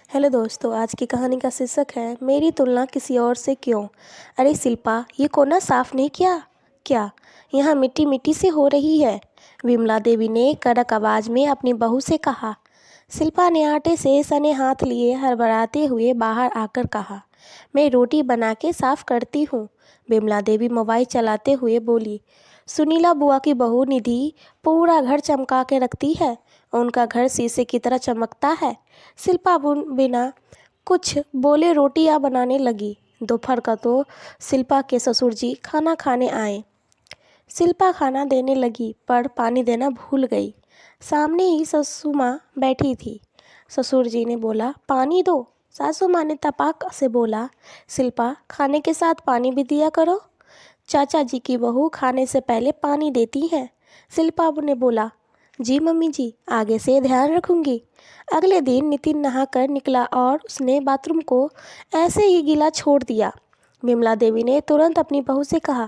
Hello दोस्तों, आज की कहानी का शीर्षक है मेरी तुलना किसी और से क्यों। अरे शिल्पा, ये कोना साफ नहीं किया क्या? यहाँ मिट्टी मिट्टी से हो रही है। विमला देवी ने कड़क आवाज में अपनी बहू से कहा। शिल्पा ने आटे से सने हाथ लिए हड़बड़ाते हुए बाहर आकर कहा, मैं रोटी बना के साफ करती हूँ। विमला देवी मोबाइल चलाते हुए बोली, सुनीला बुआ की बहू निधि पूरा घर चमका के रखती है। उनका घर शीशे की तरह चमकता है। शिल्पा बिना कुछ बोले रोटियां बनाने लगी। दोपहर का तो शिल्पा के ससुर जी खाना खाने आए। शिल्पा खाना देने लगी पर पानी देना भूल गई। सामने ही सासू माँ बैठी थी। ससुर जी ने बोला, पानी दो। सासू माँ ने तपाक से बोला, शिल्पा खाने के साथ पानी भी दिया करो। चाचा जी की बहू खाने से पहले पानी देती हैं। शिल्पा ने बोला, जी मम्मी जी, आगे से ध्यान रखूंगी। अगले दिन नितिन नहाकर निकला और उसने बाथरूम को ऐसे ही गीला छोड़ दिया। विमला देवी ने तुरंत अपनी बहू से कहा,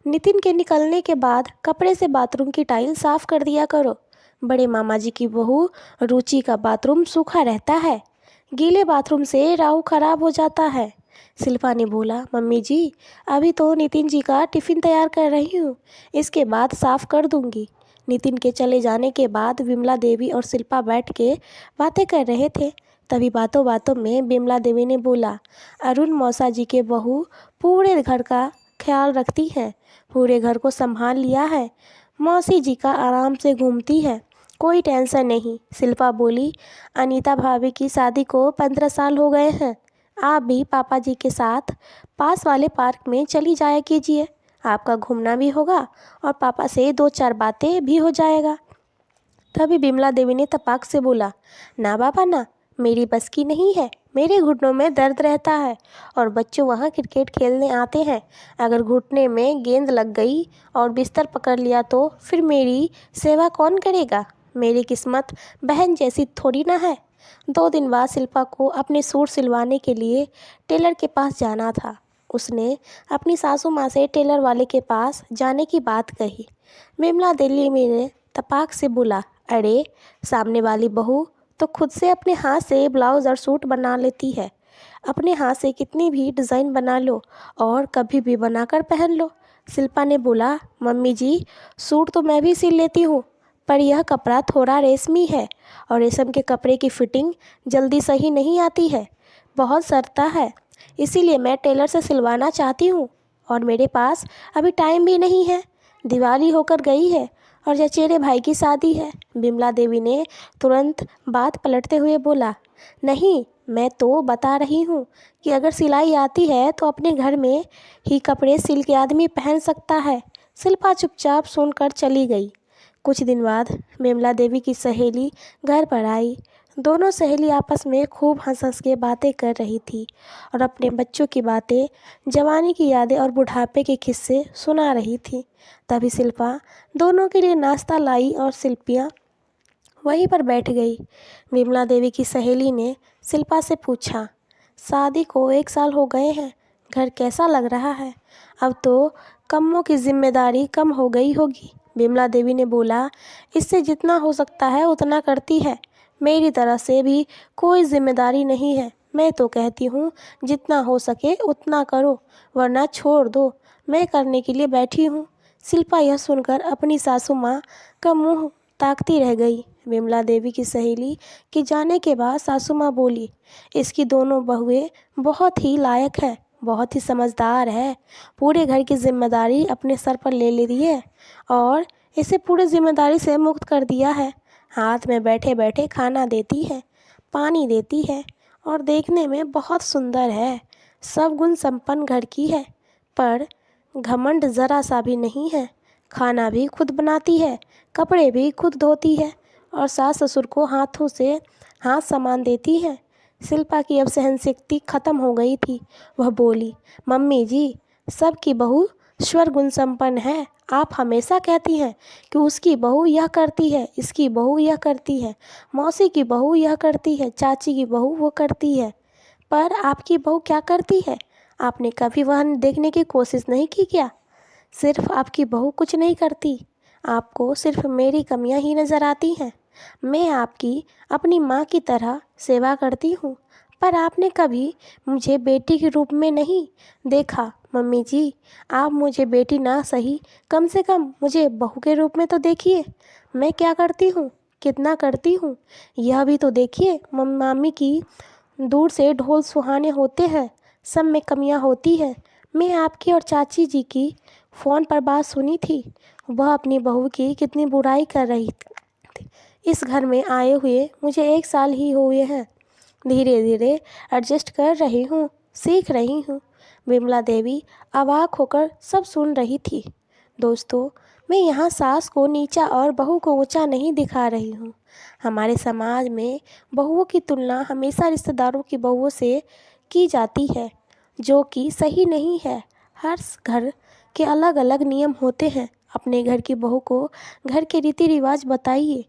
नितिन के निकलने के बाद कपड़े से बाथरूम की टाइल साफ कर दिया करो। बड़े मामा जी की बहू रुचि का बाथरूम सूखा रहता है। गीले बाथरूम से राहु खराब हो जाता है। शिल्पा ने बोला, मम्मी जी, अभी तो नितिन जी का टिफ़िन तैयार कर रही हूँ, इसके बाद साफ कर दूंगी। नितिन के चले जाने के बाद विमला देवी और शिल्पा बैठ के बातें कर रहे थे। तभी बातों बातों में विमला देवी ने बोला, अरुण मौसा जी के बहू पूरे घर का ख्याल रखती है, पूरे घर को संभाल लिया है। मौसी जी का आराम से घूमती है, कोई टेंशन नहीं। शिल्पा बोली, अनीता भाभी की शादी को 15 साल हो गए हैं। आप भी पापा जी के साथ पास वाले पार्क में चली जाया कीजिए। आपका घूमना भी होगा और पापा से 2-4 बातें भी हो जाएगा। तभी बिमला देवी ने तपाक से बोला, ना बाबा ना, मेरी बस की नहीं है। मेरे घुटनों में दर्द रहता है और बच्चों वहाँ क्रिकेट खेलने आते हैं। अगर घुटने में गेंद लग गई और बिस्तर पकड़ लिया तो फिर मेरी सेवा कौन करेगा? मेरी किस्मत बहन जैसी थोड़ी ना है। 2 दिन बाद शिल्पा को अपने सूट सिलवाने के लिए टेलर के पास जाना था। उसने अपनी सासू माँ से टेलर वाले के पास जाने की बात कही। विमला दिल्ली में ने तपाक से बोला, अरे सामने वाली बहू तो खुद से अपने हाथ से ब्लाउज और सूट बना लेती है। अपने हाथ से कितनी भी डिज़ाइन बना लो और कभी भी बनाकर पहन लो। शिल्पा ने बोला, मम्मी जी, सूट तो मैं भी सिल लेती हूँ, पर यह कपड़ा थोड़ा रेशमी है और रेशम के कपड़े की फिटिंग जल्दी सही नहीं आती है, बहुत सड़ता है। इसीलिए मैं टेलर से सिलवाना चाहती हूँ और मेरे पास अभी टाइम भी नहीं है। दिवाली होकर गई है और चचेरे भाई की शादी है। बिमला देवी ने तुरंत बात पलटते हुए बोला, नहीं, मैं तो बता रही हूँ कि अगर सिलाई आती है तो अपने घर में ही कपड़े सिल के आदमी पहन सकता है। शिल्पा चुपचाप सुनकर चली गई। कुछ दिन बाद बिमला देवी की सहेली घर पर आई। दोनों सहेली आपस में खूब हंस हंस के बातें कर रही थी और अपने बच्चों की बातें, जवानी की यादें और बुढ़ापे के किस्से सुना रही थी। तभी शिल्पा दोनों के लिए नाश्ता लाई और शिल्पियाँ वहीं पर बैठ गई। विमला देवी की सहेली ने शिल्पा से पूछा, शादी को 1 साल हो गए हैं, घर कैसा लग रहा है? अब तो कम्मों की जिम्मेदारी कम हो गई होगी। विमला देवी ने बोला, इससे जितना हो सकता है उतना करती है। मेरी तरफ से भी कोई जिम्मेदारी नहीं है। मैं तो कहती हूँ जितना हो सके उतना करो, वरना छोड़ दो, मैं करने के लिए बैठी हूँ। शिल्पा यह सुनकर अपनी सासू माँ का मुंह ताकती रह गई। विमला देवी की सहेली के जाने के बाद सासू माँ बोली, इसकी दोनों बहुएं बहुत ही लायक है, बहुत ही समझदार है। पूरे घर की जिम्मेदारी अपने सर पर ले ली है और इसे पूरी जिम्मेदारी से मुक्त कर दिया है। हाथ में बैठे बैठे खाना देती है, पानी देती है और देखने में बहुत सुंदर है। सब गुण संपन्न घर की है, पर घमंड ज़रा सा भी नहीं है। खाना भी खुद बनाती है, कपड़े भी खुद धोती है और सास ससुर को हाथों से हाथ सामान देती है। शिल्पा की अब सहनशक्ति खत्म हो गई थी। वह बोली, मम्मी जी, सबकी बहू स्वर गुण संपन्न है। आप हमेशा कहती हैं कि उसकी बहू यह करती है, इसकी बहू यह करती है, मौसी की बहू यह करती है, चाची की बहू वो करती है, पर आपकी बहू क्या करती है? आपने कभी वह देखने की कोशिश नहीं की क्या? सिर्फ आपकी बहू कुछ नहीं करती, आपको सिर्फ मेरी कमियां ही नज़र आती हैं। मैं आपकी अपनी माँ की तरह सेवा करती हूँ, पर आपने कभी मुझे बेटी के रूप में नहीं देखा। मम्मी जी, आप मुझे बेटी ना सही, कम से कम मुझे बहू के रूप में तो देखिए। मैं क्या करती हूँ, कितना करती हूँ, यह भी तो देखिए। मामी की दूर से ढोल सुहाने होते हैं, सब में कमियां होती है। मैं आपकी और चाची जी की फ़ोन पर बात सुनी थी, वह अपनी बहू की कितनी बुराई कर रही थी। इस घर में आए हुए मुझे 1 साल ही हुए हैं, धीरे धीरे एडजस्ट कर रही हूँ, सीख रही हूँ। विमला देवी अवाक होकर सब सुन रही थी। दोस्तों, मैं यहाँ सास को नीचा और बहू को ऊंचा नहीं दिखा रही हूँ। हमारे समाज में बहुओं की तुलना हमेशा रिश्तेदारों की बहुओं से की जाती है, जो कि सही नहीं है। हर घर के अलग अलग नियम होते हैं। अपने घर की बहू को घर के रीति रिवाज बताइए,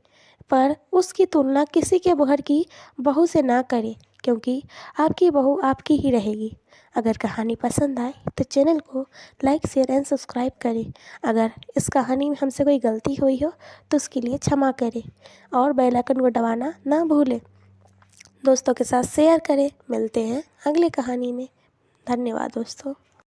पर उसकी तुलना किसी के घर की बहू से ना करें, क्योंकि आपकी बहू आपकी ही रहेगी। अगर कहानी पसंद आए तो चैनल को लाइक शेयर एंड सब्सक्राइब करें। अगर इस कहानी में हमसे कोई गलती हुई हो तो उसके लिए क्षमा करें और बेल आइकन को दबाना ना भूलें। दोस्तों के साथ शेयर करें। मिलते हैं अगली कहानी में। धन्यवाद दोस्तों।